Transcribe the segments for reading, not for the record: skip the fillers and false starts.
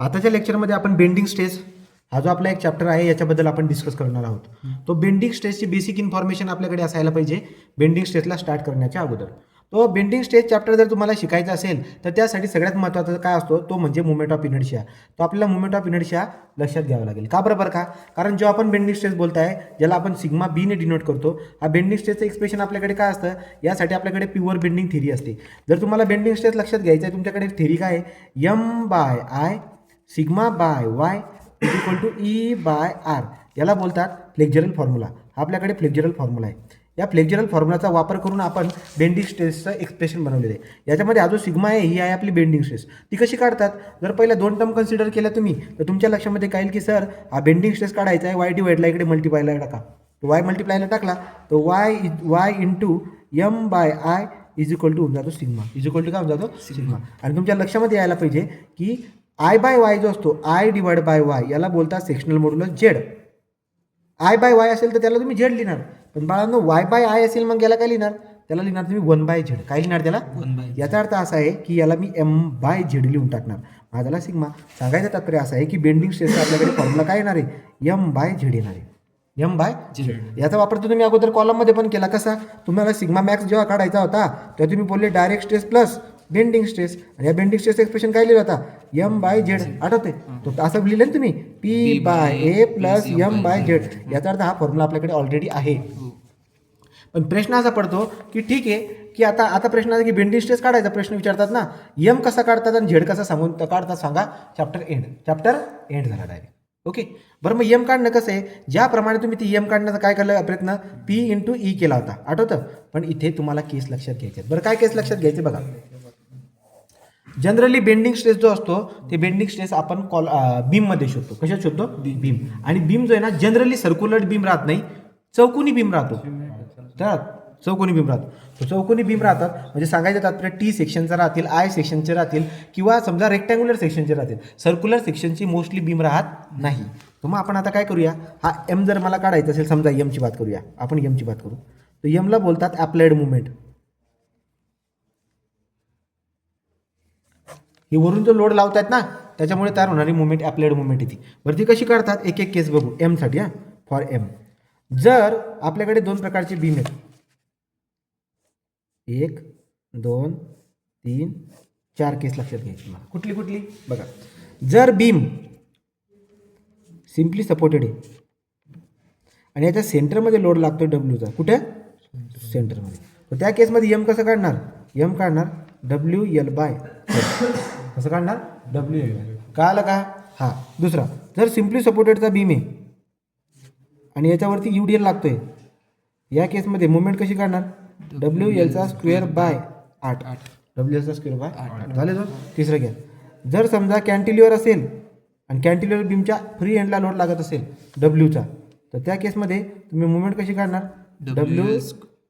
आताच्या लेक्चरमध्ये आपण बेंडिंग स्ट्रेस हा जो आपला एक चॅप्टर आहे याच्याबद्दल आपण डिस्कस करणार आहोत. तो बेंडिंग स्ट्रेसची बेसिक इन्फॉर्मेशन आपल्याकडे असायला पाहिजे बेंडिंग स्ट्रेसला स्टार्ट करण्याच्या अगोदर. तो बेंडिंग स्ट्रेस चॅप्टर जर तुम्हाला शिकायचा असेल तर त्यासाठी सगळ्यात महत्त्वाचा काय असतो तो म्हणजे मुवमेंट ऑफ इनर्शिया. तो आपल्याला मुवमेंट ऑफ इनर्शिया लक्षात घ्यावा लागेल. का बरोबर का? कारण जेव्हा आपण बेंडिंग स्ट्रेस बोलताय ज्याला आपण सिग्मा बी ने डिनोट करतो, हा बेंडिंग स्ट्रेसचं एक्सप्रेशन आपल्याकडे काय असतं, यासाठी आपल्याकडे प्युअर बेंडिंग थिअरी असते. जर तुम्हाला बेंडिंग स्ट्रेस लक्षात घ्यायचं आहे तुमच्याकडे थिअरी काय आहे, M by I sigma by Y is equal to E by R, याला बोलतात फ्लेक्झरल फॉर्म्युला. हा आपल्याकडे फ्लेक्झरल फॉर्म्युला आहे. या फ्लेक्झरल फॉर्म्युलाचा वापर करून आपण बेंडिंग स्ट्रेसचं एक्सप्रेशन बनवलेलं आहे. याच्यामध्ये हा जो सिग्मा आहे ही आहे आपली बेंडिंग स्ट्रेस. ती कशी काढतात, जर पहिल्या दोन टर्म कन्सिडर केल्या तुम्ही तर तुमच्या लक्षामध्ये काय येईल की सर हा बेंडिंग स्ट्रेस काढायचा आहे, वाय डिवाइडला इकडे मल्टिप्लायला टाका. वाय मल्टिप्लायला टाकला तर Y into M by I is equal to होऊन जातो सिग्मा, इज इक्वल टू काय होऊन जातो सिग्मा. आणि तुमच्या लक्षामध्ये यायला पाहिजे की आय बाय वाय जो असतो आय डिवाइड बाय वाय याला बोलतात sectional modulus Z. I by Y असेल तर त्याला तुम्ही झेड लिहिणार, पण बाळांनो वाय बाय आय असेल मग याला काय लिहिणार, त्याला लिहिणार तुम्ही 1/z. काय लिहिणार त्याला 1/z. याचा अर्थ असा आहे की याला मी m/z लिहून टाकणार, माझ्याला सिग्मा. सांगायचं तात्पर्य असं आहे की बेंडिंग स्ट्रेसचा आपल्याकडे फॉर्म्युला काय येणार आहे, m/z येणार आहे. m/z याचा वापर तर तुम्ही अगोदर कॉलममध्ये पण केला. कसा, तुम्हाला सिग्मा मॅक्स जेव्हा काढायचा होता तेव्हा तुम्ही बोलले direct stress plus bending stress, आणि या बेंडिंग स्ट्रेस एक्सप्रेशन काय लिहिलं होता, m/z. आठवते तो असं लिहिलं ना तुम्ही, p/a प्लस m/z. याचा अर्थ हा फॉर्म्युला आपल्याकडे ऑलरेडी आहे. पण प्रश्न असा पडतो की ठीक आहे की आता प्रश्न आहे की बेंडिंग स्ट्रेस काढायचा प्रश्न विचारतात ना, एम कसा काढतात आणि झेड कसा सांगून काढतात सांगा. चॅप्टर एंड झाला डायरेक्ट. ओके, बरं मग एम काढणं कसं आहे, ज्याप्रमाणे तुम्ही ती एम काढण्याचा काय केलं प्रयत्न, पी इंटू ई केला होता, आठवतं. पण इथे तुम्हाला केस लक्षात घ्यायचे. बरं काय केस लक्षात घ्यायचे बघा. जनरली बेंडिंग स्ट्रेस जो असतो ते बेंडिंग स्ट्रेस आपण बीममध्ये शोधतो. कशात शोधतो, बीम. आणि बीम जो आहे ना जनरली सर्क्युलर बीम राहत नाही, चौकोनी बीम राहतो. तर चौकोनी बीम राहतो. तो चौकोनी बीम राहतात म्हणजे सांगायचं तात्पर्य टी सेक्शनचा राहतील, आय सेक्शनचे राहतील, किंवा समजा रेक्टँग्युलर सेक्शनचे राहतील. सर्क्युलर सेक्शनची मोस्टली बीम राहत नाही. तर मग आपण आता काय करूया, हा एम जर मला काढायचा असेल, समजा एमची बात करूया आपण, एमची बात करू तर एमला बोलतात अप्लाइड मुवमेंट. ही वरून जो लोड लावतात ना त्याच्यामुळे तयार होणारी मुवमेंट अप्लाइड मुवमेंट येते. बरं ती कशी काढतात, एक एक केस बघू एमसाठी. फॉर एम जर आपल्याकडे दोन प्रकारचे बीम आहेत, 1 2 3 4 केस लक्षात घ्यायची. कुठली कुठली बघा. जर बीम सिम्पली सपोर्टेड आहे आणि याच्या सेंटरमध्ये लोड लागतो डब्ल्यूचा, कुठे सेंटरमध्ये, तर त्या केसमध्ये एम कसं काढणार, एम काढणार WL/, कसं काढणार WL/. कळालं का. हा दुसरा, जर सिम्पली सपोर्टेडचा बीम आहे आणि याच्यावरती UDL लागतोय, या केसमध्ये मुवमेंट कशी काढणार, WL²/8. WL²/8 झाले दोन. तिसरं घ्या, जर समजा कॅन्टिलिव्हर असेल आणि कॅन्टिलिव्हर बीमच्या फ्री एंडला लोड लागत असेल डब्ल्यूचा, तर त्या केसमध्ये तुम्ही मुवमेंट कशी काढणार,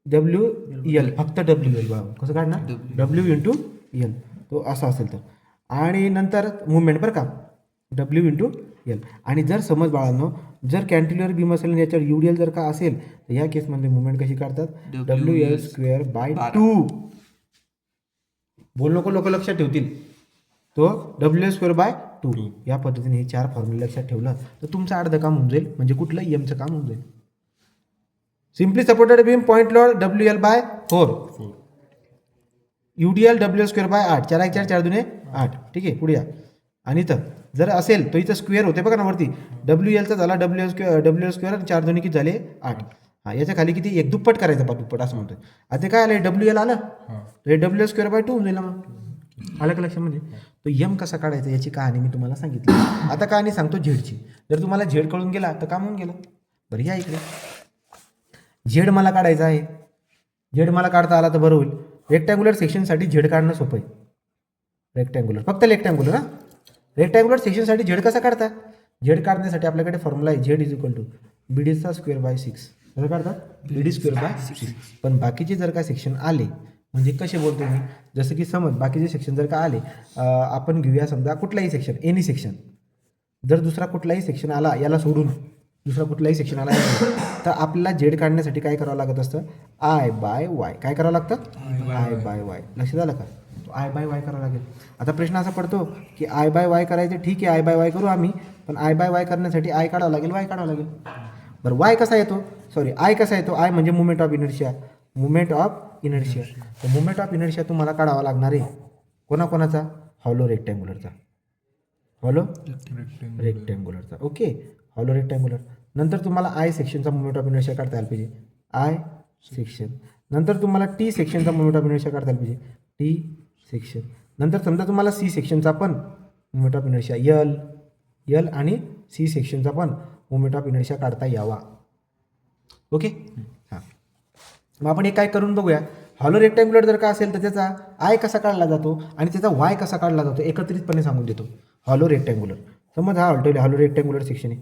WL, फक्त WL. बाबा कसं काढणार, W×L, तो असा असेल तर. आणि नंतर मुवमेंट बरं का W×L. आणि जर समज बाळांनो जर कॅन्टिलिव्हर बीम असेल आणि याच्यावर UDL जर का असेल तर या केसमध्ये मुवमेंट कशी काढतात, WL²/2. बोल नको, लोक लक्षात ठेवतील तो WL²/2. या पद्धतीने हे 4 फॉर्म्युले लक्षात ठेवलं तर तुमचं अर्धं काम होऊन जाईल, म्हणजे कुठलं एमचं काम होऊन जाईल. Simply supported beam point load WL/4, UDL WL²/8, 4 1 4 4 2 8. ठीक आहे, पुढे या. आणि इथं जर असेल तर इथं स्क्वेअर होते बघा ना वरती, WLचा झाला WL² 4 2 किती झाले 8. हा याच्या खाली किती, एक दुप्पट करायचं, दुप्पट असं म्हणतोय. आता काय आलं, WL आलं तर हे WL²/2 होऊन जाईल. मग आलं का लक्षामध्ये. तो एम कसा काढायचा याची कहाणी मी तुम्हाला सांगितली. आता कहाणी सांगतो झेडची. जर तुम्हाला झेड कळून गेला तर काम होऊन गेलं. बरं या इकडे, झेड मला काढायचा आहे. झेड मला काढता आला तर बरं होईल. रेक्टँग्युलर सेक्शनसाठी झेड काढणं सोपं आहे. रेक्टँग्युलर, फक्त रेक्टँग्युलर. हा रेक्टँग्युलर सेक्शनसाठी झेड कसा काढता, झेड काढण्यासाठी आपल्याकडे फॉर्म्युला आहे Z = BD²/6. कसं काढतात, BD²/6. पण बाकीचे जर का सेक्शन आले, म्हणजे कसे बोलतो मी, जसं की समज बाकीचे सेक्शन जर का आले, आपण घेऊया समजा कुठलाही सेक्शन, एनी सेक्शन. जर दुसरा कुठलाही सेक्शन आला याला सोडून, दुसरा कुठलाही सेक्शन आला तर आपल्याला झेड काढण्यासाठी काय करावं लागत असतं, I/Y. काय करावं लागतं, I/Y. लक्षात आलं का. तो आय बाय वाय करावा लागेल. आता प्रश्न असा पडतो की आय बाय वाय करायचं, ठीक आहे आय बाय वाय करू आम्ही, पण आय बाय वाय करण्यासाठी आय काढावं लागेल, वाय काढावं लागेल. बरं वाय कसा येतो, सॉरी आय कसा येतो, आय म्हणजे moment of inertia, moment of inertia. तर मुवमेंट ऑफ इनर्शिया तुम्हाला काढावा लागणार आहे कोणाकोणाचा, हॉलो रेक्टँग्युलरचा, हॉलो रेक्टँग्युलरचा. Okay, hollow rectangular. नंतर तुम्हाला आय सेक्शनचा मुवमेंट ऑफ इनर्शिया काढता यायला पाहिजे, आय सेक्शन. नंतर तुम्हाला टी सेक्शनचा मुवमेंट ऑफ इनर्शिया काढता यायला पाहिजे, टी सेक्शन. नंतर समजा तुम्हाला सी सेक्शनचा पण मुवमेंट ऑफ इनर्शिया यल आणि सी सेक्शनचा पण मुवमेंट ऑफ इनर्शिया काढता यावा. ओके हां, मग आपण हे काय करून बघूया. हॉलो रेक्टँग्युलर जर का असेल तर त्याचा आय कसा काढला जातो आणि त्याचा वाय कसा काढला जातो एकत्रितपणे सांगून देतो. हॉलो रेक्टँग्युलर, समज हा हॉलो रेक्टँग्युलर सेक्शन आहे.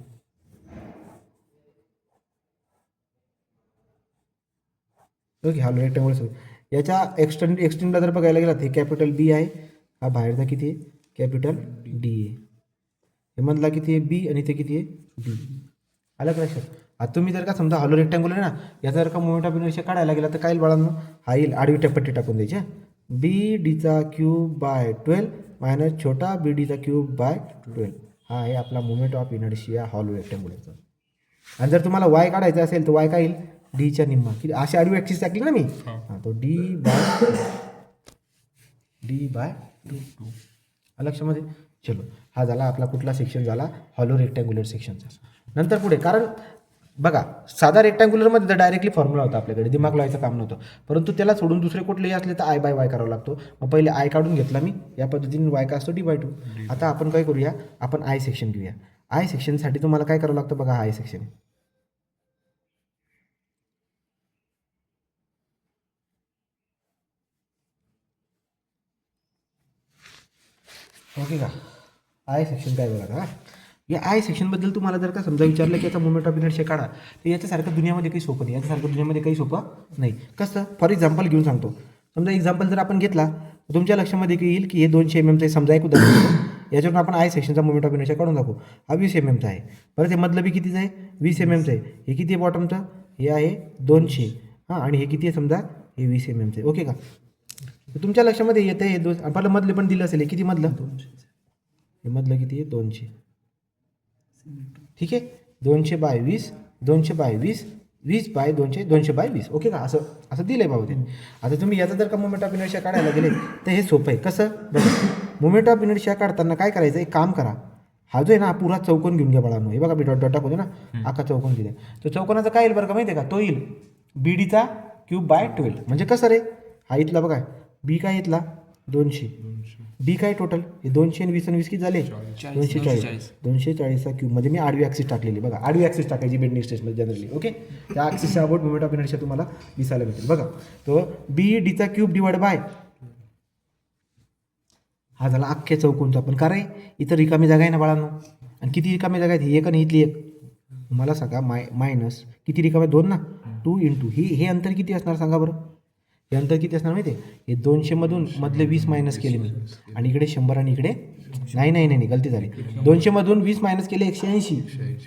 ओके, हॉलो रेक्टँग्युलर याच्या एक्सटेंडला जर बघायला गेला हे कॅपिटल बी आहे, हा बाहेरचा किती आहे कॅपिटल डी आहे, हे मधला किती आहे बी आणि ते किती आहे डी. आलं का लक्षात. आता तुम्ही जर का समजा हॉलो रेक्टँग्युलर आहे ना, याचा जर का मुवमेंट ऑफ इनर्शिया काढायला गेला तर काय येईल बाळांनो, हा येईल आडवी पट्टी टाकून द्यायची, बी डीचा क्यूब बाय 12 मायनस छोटा बी डीचा क्यूब बाय 12. हा आहे आपला मुवमेंट ऑफ इनर्शिया हॉलो रेक्टँग्युलरचा. आणि जर तुम्हाला वाय काढायचा असेल तर वाय काय येईल डीच्या निम्मा, की अशी आडवी ॲक्सिस टाकली ना मी, हां तो डी बाय 2. लक्षामध्ये. चलो हा झाला आपला कुठला सेक्शन झाला, हॉलो रेक्टँग्युलर सेक्शनचा. नंतर पुढे, कारण बघा साधा रेक्टँग्युलरमध्ये तर डायरेक्टली फॉर्म्युला होता, आपल्याकडे दिमाग लावायचं काम नव्हतं, परंतु त्याला सोडून दुसरे कुठलेही असले तर आय बाय वाय करावा लागतो. मग पहिले आय काढून घेतला मी, या पद्धतीने वाय का असतो डी/2. आता आपण काय करूया, आपण आय सेक्शन घेऊया. आय सेक्शनसाठी तुम्हाला काय करावं लागतं बघा, आय सेक्शन ओके का. आय सेक्शन काय बघा का, या आय सेक्शनबद्दल तुम्हाला जर का समजा विचारलं की याचा मुवमेंट ऑफ इनर्शिया काढा, तर याच्यासारखं दुनियामध्ये काही सोपं नाही, याच्यासारखं दुनियामध्ये काही सोपं नाही. कसं, फॉर एक्झाम्पल घेऊन सांगतो. समजा एक्झाम्पल जर आपण घेतला तर तुमच्या लक्षामध्ये येईल की हे 200 mm समजा एक उदाहरण देतो, याच्यावरून आपण आय सेक्शनचा मुवमेंट ऑफ इनर्शिया काढून दाखवू. हा 20 mm आहे, परत हे मधलं बी कितीचं आहे 20 mm आहे, हे किती आहे बॉटमचं, हे आहे 200, हां आणि हे किती आहे समजा हे 20 mm आहे. ओके का. तुमच्या लक्षामध्ये येतं हे दोन, आपल्याला मधले पण दिलं असेल, किती मधलं, हे मधलं किती आहे 200, ठीक आहे 200 by 20, 200 by 20, 20 by 200, 200 by 20. Okay का, असं दिलं आहे बाबा ते. आता तुम्ही याचा जर का मुवमेंट ऑफ इनर्शिया काढायला गेले तर हे सोपं आहे. कसं बघा, मुवमेंट ऑफ इनर्शिया काढताना काय करायचं, एक काम करा, हा जो आहे ना पुरा चौकोन घेऊन घ्या बाळांनो. हे बघा मी डॉट टाकू ना, अख्खा चौकोन घेऊ द्या. तो चौकोनाचा काय येईल बरं का माहिती आहे का, तो येईल बीडीचा क्यूब बाय 12. म्हणजे कसं रे, हा इथला बघा बी काय इथला 200, बी काय टोटल हे 200 आणि 20 आणि 20 किती झाले 240, 240चा क्यूब. म्हणजे मी आडवी ॲक्सिस टाकलेली, बघा आडवी ॲक्सिस टाकायची बेंडिंग स्ट्रेसमध्ये जनरली. ओके, त्या ॲक्सिसच्या अबाउट मुवमेंट ऑफ इनर्शिया तुम्हाला दिसायला भेटेल. बघा तो बी डीचा क्यूब डिवाइड बाय, हा झाला अख्ख्या चौकोनचा. पण का रे, इथं रिकामी जागा आहे ना बाळांनो, आणि किती रिकामी जागा आहे, एक आणि इथली एक. मला सांगा मायनस किती रिकामी, 2 ना, 2 × हे अंतर किती असणार सांगा बरं, हे अंतर किती असणार माहिती आहे, हे 200 मधून मधले 20 मायनस केले मी, आणि इकडे 100 आणि इकडे नाही गलती झाली, 200 मधून 20 मायनस केले 180,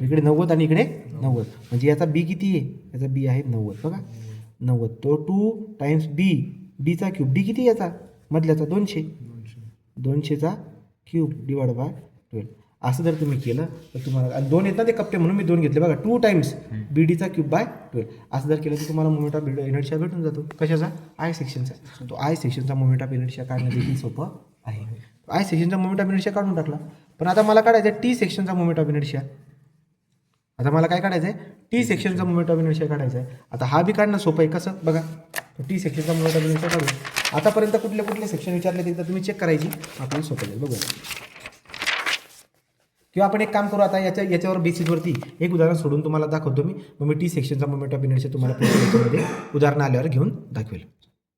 इकडे 90 आणि इकडे 90. म्हणजे याचा बी किती आहे, याचा बी आहे 90. बघा 90, तो 2 टाइम्स बी डीचा क्यूब, डी किती याचा मधल्याचा 200चा क्यूब डिवाइड बाय 12. असं जर तुम्ही केलं तर तुम्हाला 2 येतात ते कप्पे म्हणून मी 2 घेतले बघा, 2 टाइम्स बी डीचा क्यूब बाय 12. असं जर केलं तर तुम्हाला मुवमेंट ऑफ इनर्शिया भेटून जातो. कशाचा, आय सेक्शनचा. तो आय सेक्शनचा मुवमेंट ऑफ इनर्शिया काढणं देखील सोपं आहे. आय सेक्शनचा मुवमेंट ऑफ इनर्शिया काढून टाकला. पण आता मला काढायचं आहे टी सेक्शनचा मुवमेंट ऑफ इनर्शिया. आता मला काय काढायचं आहे, टी सेक्शनचा मुवमेंट ऑफ इनर्शिया काढायचा आहे. आता हा बी काढणं सोपं आहे. कसं बघा, टी सेक्शनचा मुवमेंट ऑफ इनर्शिया काढून आतापर्यंत कुठले सेक्शन विचारले ते तुम्ही चेक करायची, आपल्याला सोपं जाईल. बघूया, किंवा आपण एक काम करू, आता याच्यावर बेसिसवरती एक उदाहरण सोडून तुम्हाला दाखवतो मी. मग मी टी सेक्शनचा मुवमेंट ऑफ इनर्शिया तुम्हाला उदाहरण आल्यावर घेऊन दाखवेल.